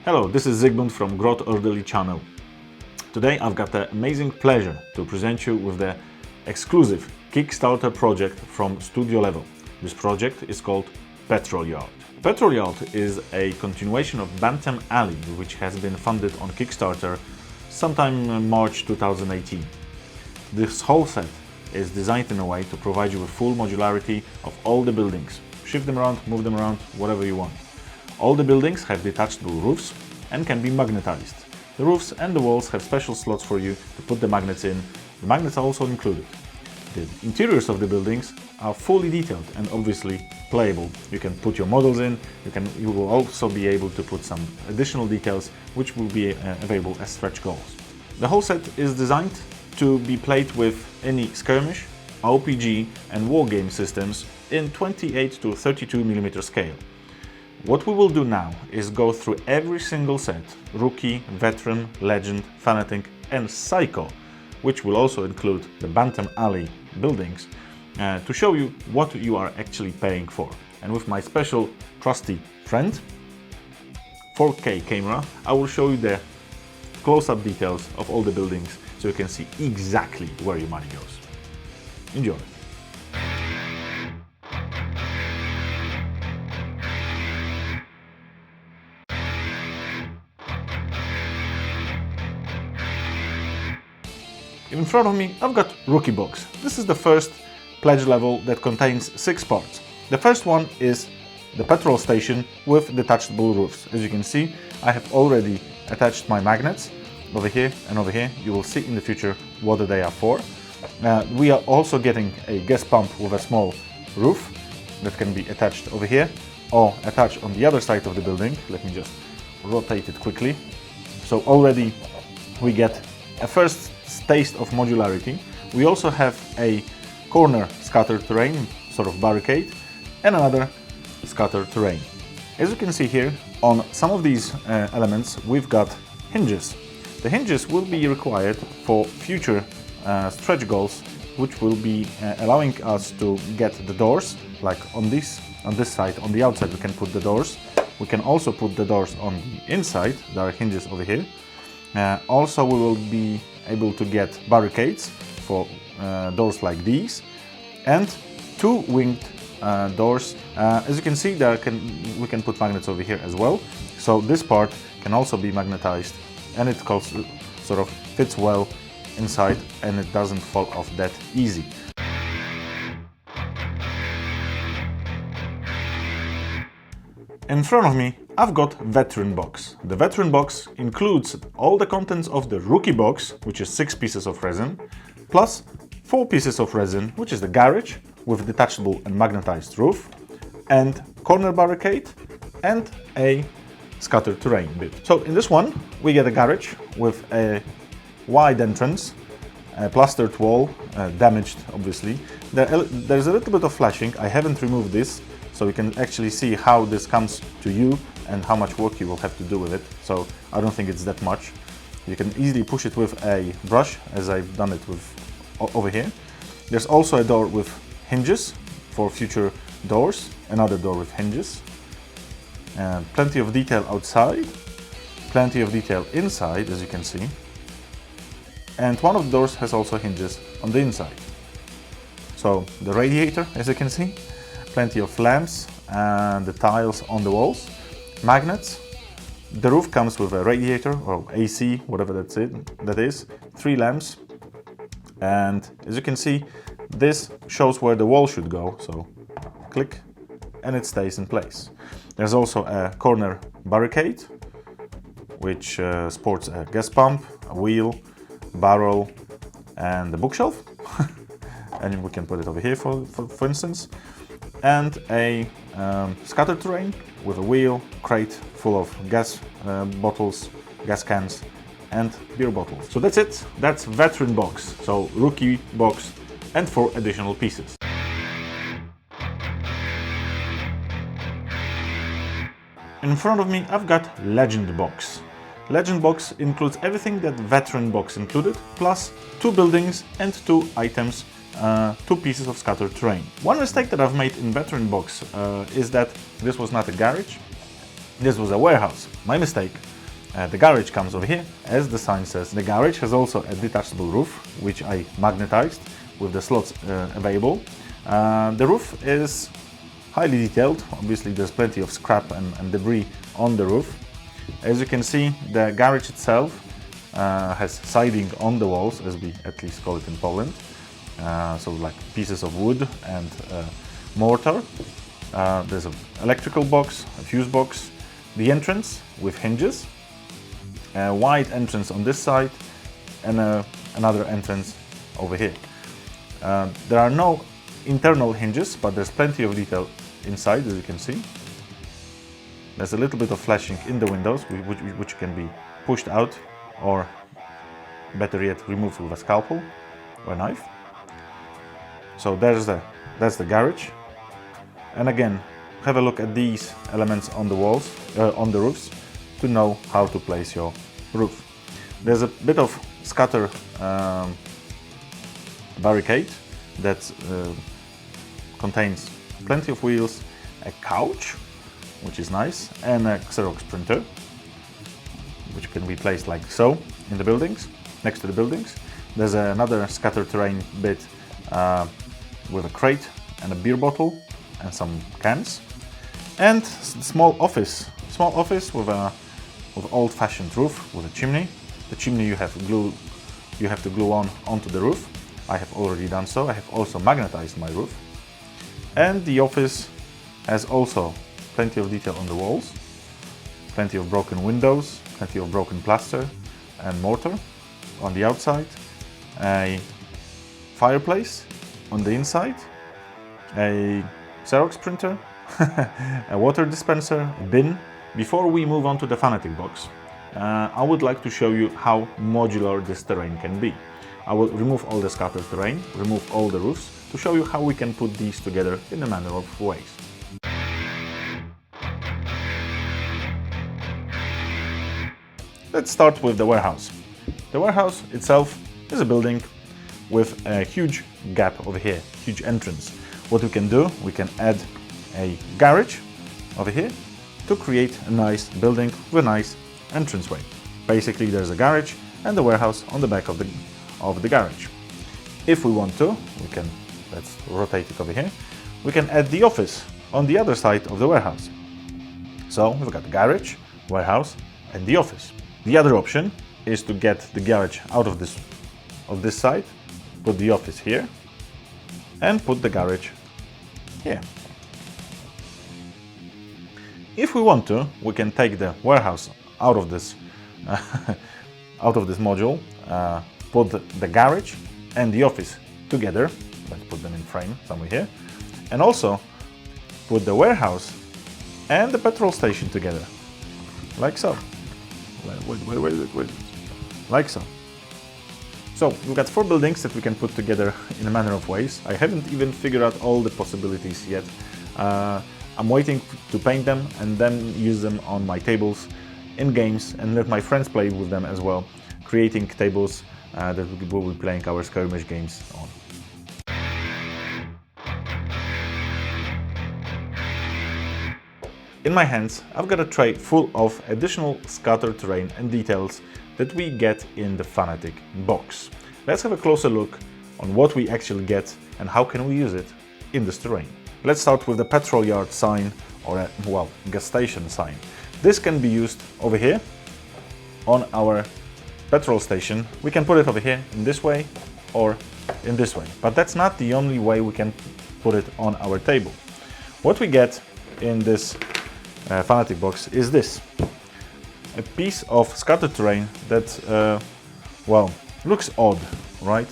Hello, this is Zygmunt from Grot Orderly channel. Today I've got the amazing pleasure to present you with the exclusive Kickstarter project from StudioLevel. This project is called Petrolyard. Petrolyard is a continuation of Bantam Alley, which has been funded on Kickstarter sometime in March 2018. This whole set is designed in a way to provide you with full modularity of all the buildings. Shift them around, move them around, whatever you want. All the buildings have detachable roofs and can be magnetized. The roofs and the walls have special slots for you to put the magnets in. The magnets are also included. The interiors of the buildings are fully detailed and obviously playable. You can put your models in, you will also be able to put some additional details which will be available as stretch goals. The whole set is designed to be played with any skirmish, RPG and wargame systems in 28 to 32mm scale. What we will do now is go through every single set, Rookie, Veteran, Legend, Fanatic and Psycho, which will also include the Bantam Alley buildings, to show you what you are actually paying for. And with my special trusty friend, 4K camera, I will show you the close-up details of all the buildings so you can see exactly where your money goes. Enjoy! In front of me, I've got Rookie Box. This is the first pledge level that contains 6 parts. The first one is the petrol station with detachable roofs. As you can see, I have already attached my magnets over here and over here. You will see in the future what they are for. We are also getting a gas pump with a small roof that can be attached over here or attached on the other side of the building. Let me just rotate it quickly. So already we get a first taste of modularity. We also have a corner scattered terrain, sort of barricade, and another scattered terrain. As you can see here, on some of these elements we've got hinges. The hinges will be required for future stretch goals, which will be allowing us to get the doors, like on this side, on the outside we can put the doors. We can also put the doors on the inside. There are hinges over here. Also we will be able to get barricades for doors like these and 2 winged doors. As you can see, we can put magnets over here as well. So this part can also be magnetized and it sort of fits well inside and it doesn't fall off that easy. In front of me, I've got Veteran Box. The Veteran Box includes all the contents of the Rookie Box, which is 6 pieces of resin, plus 4 pieces of resin, which is the garage with detachable and magnetized roof, and corner barricade, and a scattered terrain bit. So in this one, we get a garage with a wide entrance, a plastered wall, damaged obviously. There's a little bit of flashing. I haven't removed this, so you can actually see how this comes to you and how much work you will have to do with it. So I don't think it's that much. You can easily push it with a brush, as I've done it with over here. There's also a door with hinges for future doors, another door with hinges. Plenty of detail outside, plenty of detail inside, as you can see. And one of the doors has also hinges on the inside. So the radiator, as you can see, plenty of lamps and the tiles on the walls, magnets. The roof comes with a radiator or AC, whatever that is, 3 lamps. And as you can see, this shows where the wall should go. So click and it stays in place. There's also a corner barricade, which sports a gas pump, a wheel, barrel and a bookshelf. And we can put it over here for instance. And a scattered terrain with a wheel, crate full of gas bottles, gas cans and beer bottles. So that's it, that's Veteran Box, so Rookie Box and 4 additional pieces. In front of me I've got Legend Box. Legend Box includes everything that Veteran Box included, plus 2 buildings and 2 items, 2 pieces of scattered terrain. One mistake that I've made in Veteran Box is that this was not a garage, this was a warehouse. My mistake. The garage comes over here. As the sign says, the garage has also a detachable roof, which I magnetized with the slots available. The roof is highly detailed. Obviously there's plenty of scrap and debris on the roof. As you can see, the garage itself has siding on the walls, as we at least call it in Poland. So like pieces of wood and mortar. There's an electrical box, a fuse box, the entrance with hinges, a wide entrance on this side, and another entrance over here. There are no internal hinges, but there's plenty of detail inside, as you can see. There's a little bit of flashing in the windows, which can be pushed out, or better yet, removed with a scalpel or a knife. So that's the garage. And again, have a look at these elements on the walls, on the roofs, to know how to place your roof. There's a bit of scatter barricade that contains plenty of wheels, a couch, which is nice, and a Xerox printer, which can be placed like so in the buildings, next to the buildings. There's another scatter terrain bit with a crate and a beer bottle and some cans, and small office with old-fashioned roof with a chimney. The chimney you have to glue onto the roof. I have already done so. I have also magnetized my roof, and the office has also plenty of detail on the walls, plenty of broken windows, plenty of broken plaster and mortar on the outside, a fireplace on the inside, a Xerox printer, a water dispenser, a bin. Before we move on to the Fanatic box, I would like to show you how modular this terrain can be. I will remove all the scattered terrain, remove all the roofs, to show you how we can put these together in a manner of ways. Let's start with the warehouse. The warehouse itself is a building with a huge gap over here, huge entrance. What we can do, we can add a garage over here to create a nice building with a nice entranceway. Basically, there's a garage and the warehouse on the back of the garage. If we want to, we can, let's rotate it over here, we can add the office on the other side of the warehouse. So we've got the garage, warehouse, and the office. The other option is to get the garage out of this side, put the office here, and put the garage here. If we want to, we can take the warehouse out of this module, put the garage and the office together. Let's put them in frame somewhere here, and also put the warehouse and the petrol station together, like so. Wait. Like so. So we've got 4 buildings that we can put together in a manner of ways. I haven't even figured out all the possibilities yet. I'm waiting to paint them and then use them on my tables in games and let my friends play with them as well, creating tables that we will be playing our skirmish games on. In my hands, I've got a tray full of additional scattered terrain and details that we get in the Fanatic box. Let's have a closer look on what we actually get and how can we use it in this terrain. Let's start with the Petrolyard sign, or gas station sign. This can be used over here on our petrol station. We can put it over here in this way or in this way, but that's not the only way we can put it on our table. What we get in this Fanatic box is this. A piece of scattered terrain that, looks odd, right?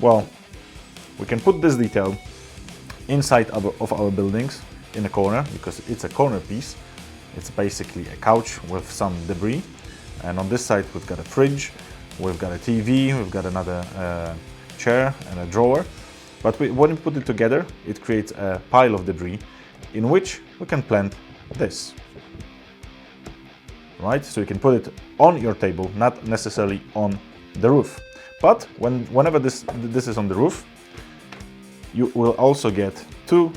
Well, we can put this detail inside of our buildings in a corner, because it's a corner piece. It's basically a couch with some debris. And on this side, we've got a fridge, we've got a TV, we've got another chair and a drawer. But when we put it together, it creates a pile of debris in which we can plant this. Right? So you can put it on your table, not necessarily on the roof. But whenever this is on the roof, you will also get 2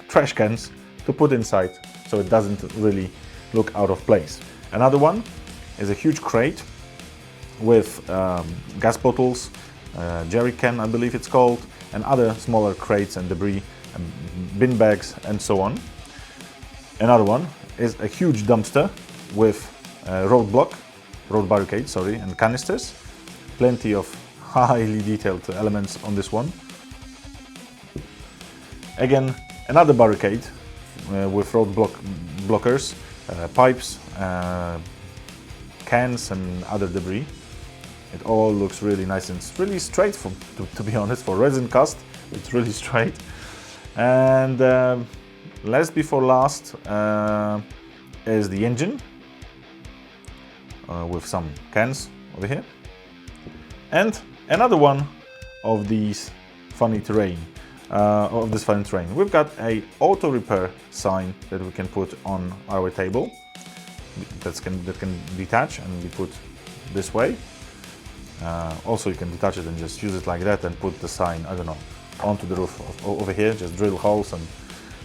trash cans to put inside, so it doesn't really look out of place. Another one is a huge crate with gas bottles, jerry can I believe it's called, and other smaller crates and debris, and bin bags and so on. Another one is a huge dumpster with road barricade, sorry, and canisters. Plenty of highly detailed elements on this one. Again, another barricade with road blockers, pipes, cans and other debris. It all looks really nice and it's really straight, to be honest, for resin cast. It's really straight. And last before last is the engine with some cans over here. And another one of these funny terrain. We've got a auto repair sign that we can put on our table. That can detach and be put this way. Also, you can detach it and just use it like that and put the sign, I don't know, onto the roof over here. Just drill holes and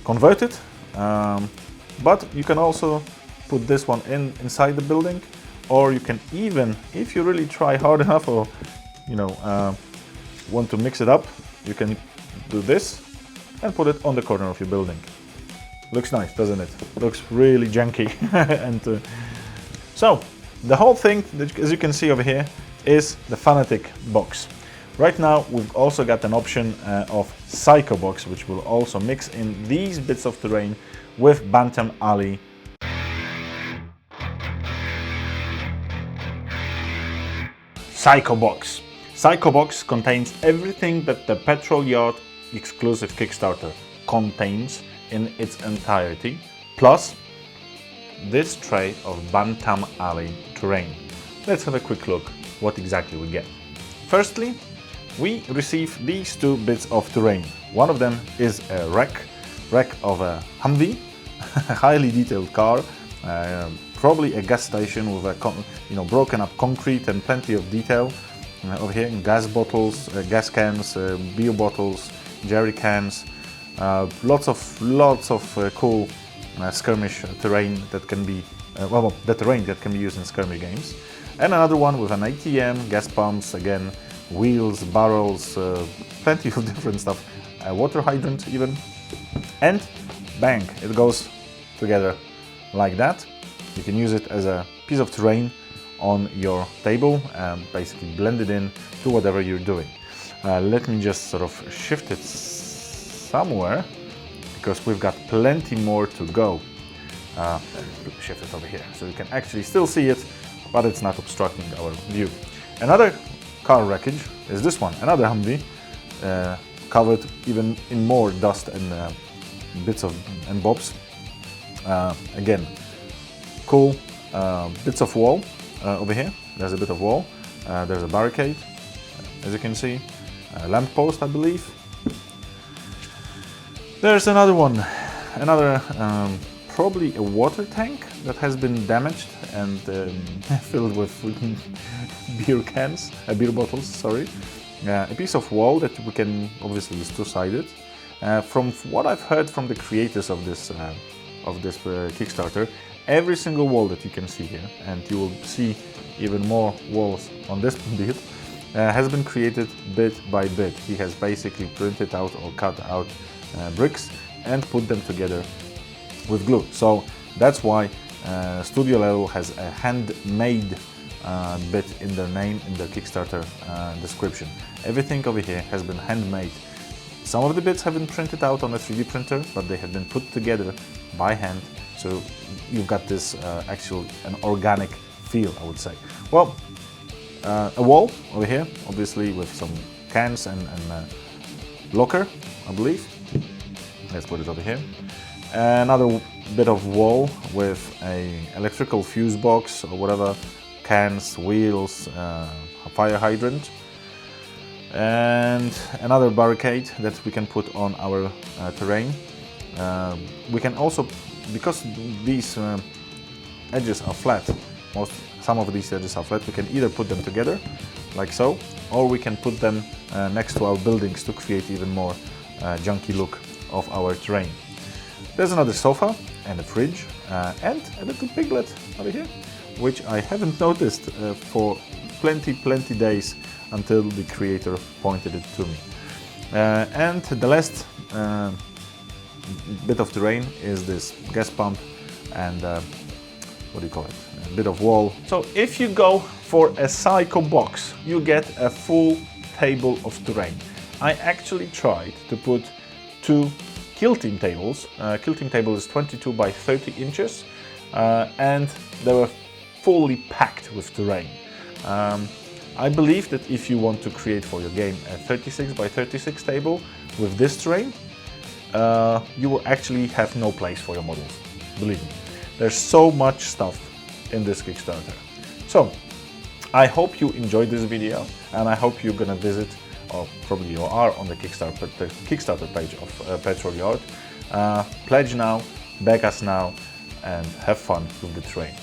convert it. But you can also put this one inside the building, or you can even, if you really try hard enough, or want to mix it up, you can do this and put it on the corner of your building. Looks nice, doesn't it? Looks really janky. And so the whole thing, as you can see over here, is the Fanatic box. Right now we've also got an option of Psycho box, which will also mix in these bits of terrain with Bantam Alley. Psycho box. Psycho box contains everything that the Petrolyard exclusive Kickstarter contains in its entirety, plus this tray of Bantam Alley terrain. Let's have a quick look what exactly we get. Firstly, we receive these two bits of terrain. One of them is a wreck of a Humvee, a highly detailed car, probably a gas station with a broken up concrete and plenty of detail. Over here, in gas bottles, gas cans, beer bottles, jerry cans, lots of cool skirmish terrain that can be the terrain that can be used in skirmish games. And another one with an ATM, gas pumps, again, wheels, barrels, plenty of different stuff, a water hydrant even, and bang, it goes together like that. You can use it as a piece of terrain on your table and basically blend it in to whatever you're doing. Let me just sort of shift it somewhere because we've got plenty more to go. Shift it over here so you can actually still see it, but it's not obstructing our view. Another car wreckage is this one, another Humvee, covered even in more dust and bits and bobs. Again, cool bits of wall over here. There's a bit of wall. There's a barricade, as you can see, a lamppost, I believe. There's another one, probably a water tank that has been damaged and filled with beer bottles, sorry. A piece of wall that we can obviously is two-sided. From what I've heard from the creators of this Kickstarter, every single wall that you can see here, and you will see even more walls on this bit, has been created bit by bit. He has basically printed out or cut out bricks and put them together with glue. So that's why StudioLevel has a handmade bit in their name, in their Kickstarter description. Everything over here has been handmade. Some of the bits have been printed out on a 3D printer, but they have been put together by hand. So you've got this an organic feel, I would say. Well, a wall over here, obviously with some cans and locker, I believe. Let's put it over here. Another bit of wall with a electrical fuse box or whatever, cans, wheels, a fire hydrant, and another barricade that we can put on our terrain. We can also, because these edges are flat, some of these edges are flat, we can either put them together like so, or we can put them next to our buildings to create even more junky look of our terrain. There's another sofa and a fridge and a little piglet over here. which I haven't noticed for plenty days until the creator pointed it to me. And the last bit of terrain is this gas pump and what do you call it? A bit of wall. So if you go for a Psycho box, you get a full table of terrain. I actually tried to put 2 kill team tables. Kill team table is 22 by 30 inches and they were fully packed with terrain. I believe that if you want to create for your game a 36 by 36 table with this terrain, you will actually have no place for your models. Believe me, there's so much stuff in this Kickstarter. So I hope you enjoyed this video, and I hope you're gonna visit, or probably you are on the Kickstarter page of Petrolyard. Pledge now, back us now, and have fun with the terrain.